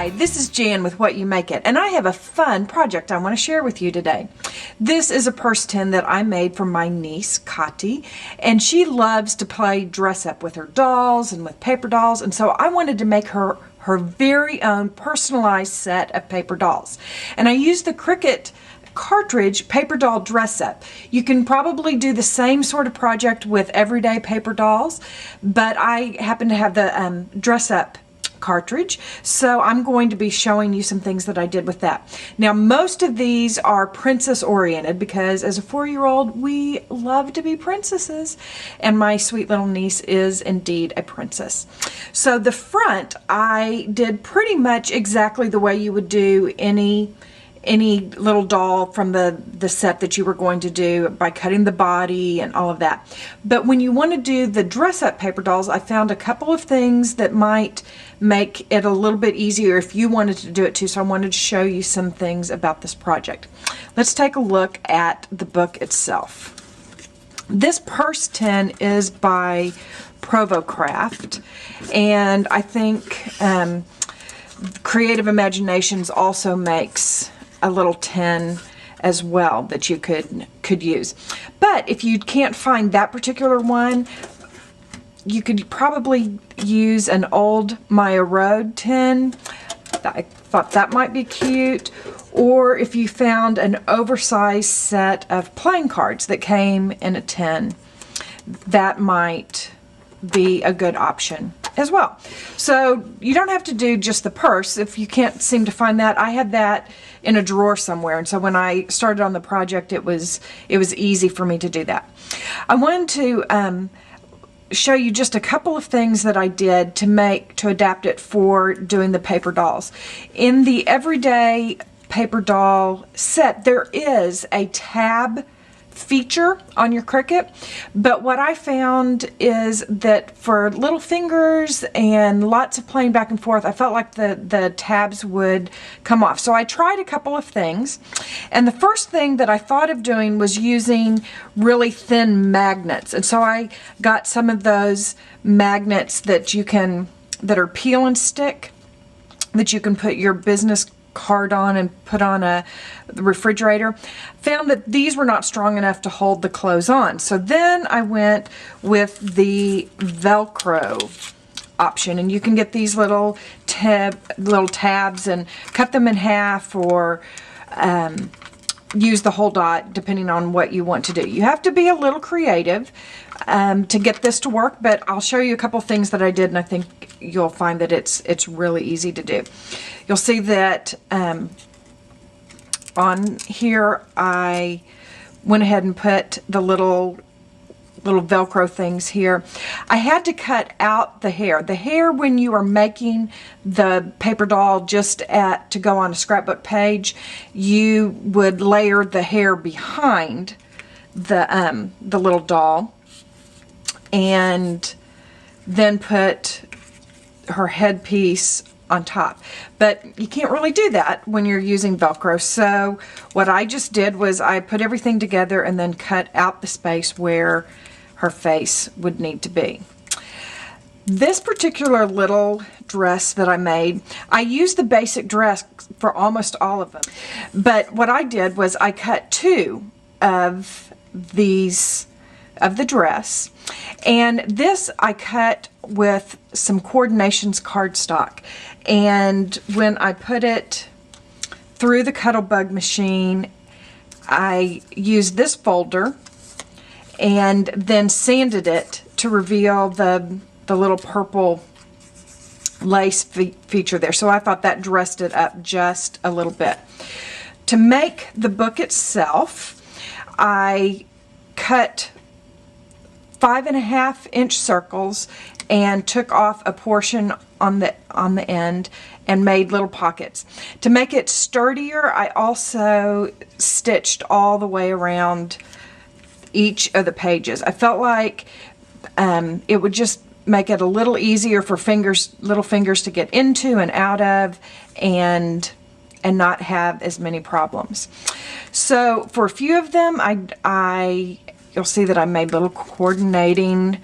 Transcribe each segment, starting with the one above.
Hi, this is Jan with What You Make It, and I have a fun project I want to share with you today. This is a purse tin that I made for my niece, Kati, and she loves to play dress up with her dolls and with paper dolls, and so I wanted to make her very own personalized set of paper dolls. And I used the Cricut Cartridge paper doll dress up. You can probably do the same sort of project with everyday paper dolls, but I happen to have the dress up cartridge, so I'm going to be showing you some things that I did with that. Now, most of these are princess oriented because as a 4-year-old we love to be princesses, and my sweet little niece is indeed a princess. So the front I did pretty much exactly the way you would do any little doll from the set that you were going to do by cutting the body and all of that. But when you want to do the dress-up paper dolls, I found a couple of things that might make it a little bit easier if you wanted to do it too, so I wanted to show you some things about this project. Let's take a look at the book itself. This purse tin is by Provo Craft, and I think Creative Imaginations also makes a little tin as well that you could use. But if you can't find that particular one, you could probably use an old Maya Road tin. I thought that might be cute. Or if you found an oversized set of playing cards that came in a tin, that might be a good option as well. So you don't have to do just the purse. If you can't seem to find that, I had that in a drawer somewhere, and so when I started on the project it was easy for me to do that. I wanted to show you just a couple of things that I did to adapt it for doing the paper dolls. In the everyday paper doll set, there is a tab feature on your Cricut, but what I found is that for little fingers and lots of playing back and forth, I felt like the tabs would come off. So I tried a couple of things, and the first thing that I thought of doing was using really thin magnets, and so I got some of those magnets that are peel and stick, that you can put your business card on and put on the refrigerator. Found that these were not strong enough to hold the clothes on. So then I went with the Velcro option, and you can get these little tabs and cut them in half, or use the whole dot depending on what you want to do. You have to be a little creative to get this to work, but I'll show you a couple things that I did, and I think you'll find that it's really easy to do. You'll see that on here I went ahead and put the little Velcro things here. I had to cut out the hair. The hair, when you are making the paper doll just to go on a scrapbook page, you would layer the hair behind the little doll and then put her headpiece on top. But you can't really do that when you're using Velcro. So what I just did was I put everything together and then cut out the space where her face would need to be. This particular little dress that I made, I used the basic dress for almost all of them. But what I did was I cut two of the dress, and this I cut with some Coordinations cardstock, and when I put it through the Cuttlebug machine, I used this folder and then sanded it to reveal the little purple lace feature there. So I thought that dressed it up just a little bit. To make the book itself, I cut 5.5-inch circles and took off a portion on the end and made little pockets. To make it sturdier, I also stitched all the way around each of the pages. I felt like it would just make it a little easier for little fingers to get into and out of, and not have as many problems. So for a few of them, you'll see that I made little coordinating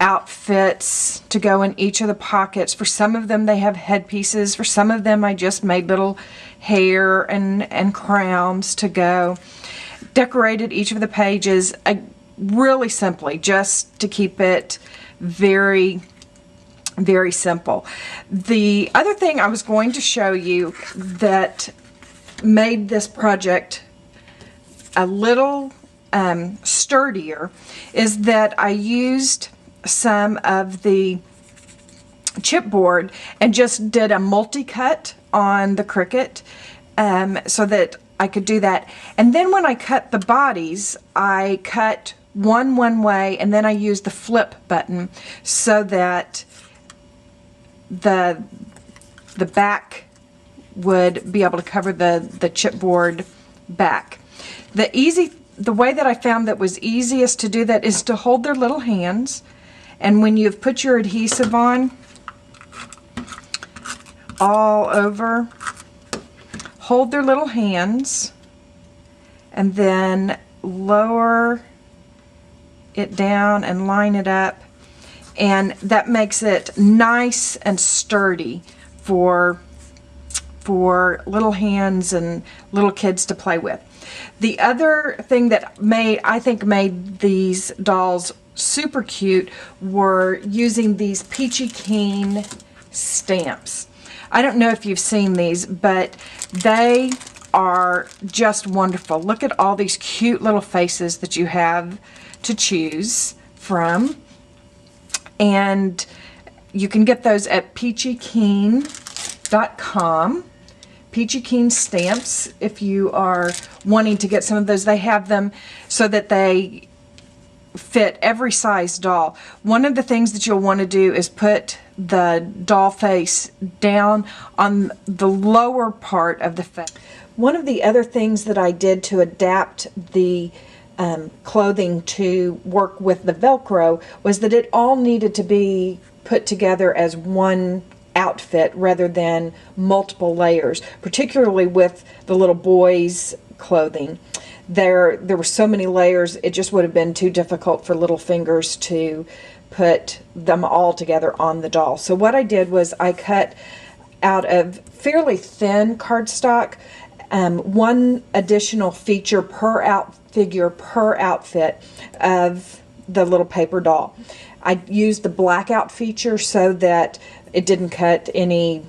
outfits to go in each of the pockets. For some of them they have headpieces. For some of them I just made little hair and crowns to go. Decorated each of the pages really simply, just to keep it very, very simple. The other thing I was going to show you that made this project a little sturdier is that I used some of the chipboard and just did a multi-cut on the Cricut so that I could do that. And then when I cut the bodies, I cut one way, and then I used the flip button so that the back would be able to cover the chipboard back. The way that I found that was easiest to do that is to hold their little hands, and when you've put your adhesive on all over, hold their little hands and then lower it down and line it up, and that makes it nice and sturdy for little hands and little kids to play with. The other thing that I think made these dolls super cute were using these Peachy Keen stamps. I don't know if you've seen these, but they are just wonderful. Look at all these cute little faces that you have to choose from, and you can get those at peachykeen.com. Peachy Keen stamps, if you are wanting to get some of those. They have them so that they fit every size doll. One of the things that you'll want to do is put the doll face down on the lower part of the face. One of the other things that I did to adapt the clothing to work with the Velcro was that it all needed to be put together as one outfit rather than multiple layers, particularly with the little boys' clothing. There were so many layers, it just would have been too difficult for little fingers to put them all together on the doll. So what I did was I cut out of fairly thin cardstock one additional feature per figure per outfit of the little paper doll. I used the blackout feature so that it didn't cut any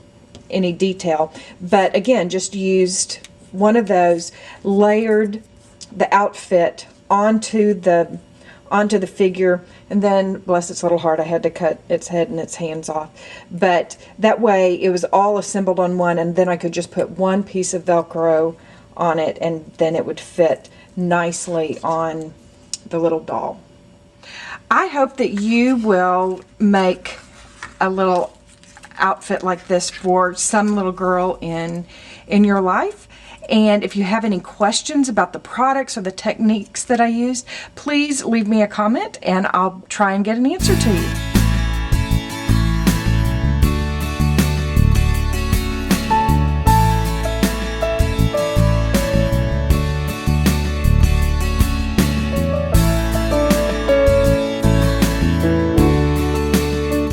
detail, but again, just used one of those, layered the outfit onto the figure, and then, bless its little heart, I had to cut its head and its hands off. But that way it was all assembled on one, and then I could just put one piece of Velcro on it, and then it would fit nicely on the little doll. I hope that you will make a little outfit like this for some little girl in your life. And if you have any questions about the products or the techniques that I used, please leave me a comment and I'll try and get an answer to you.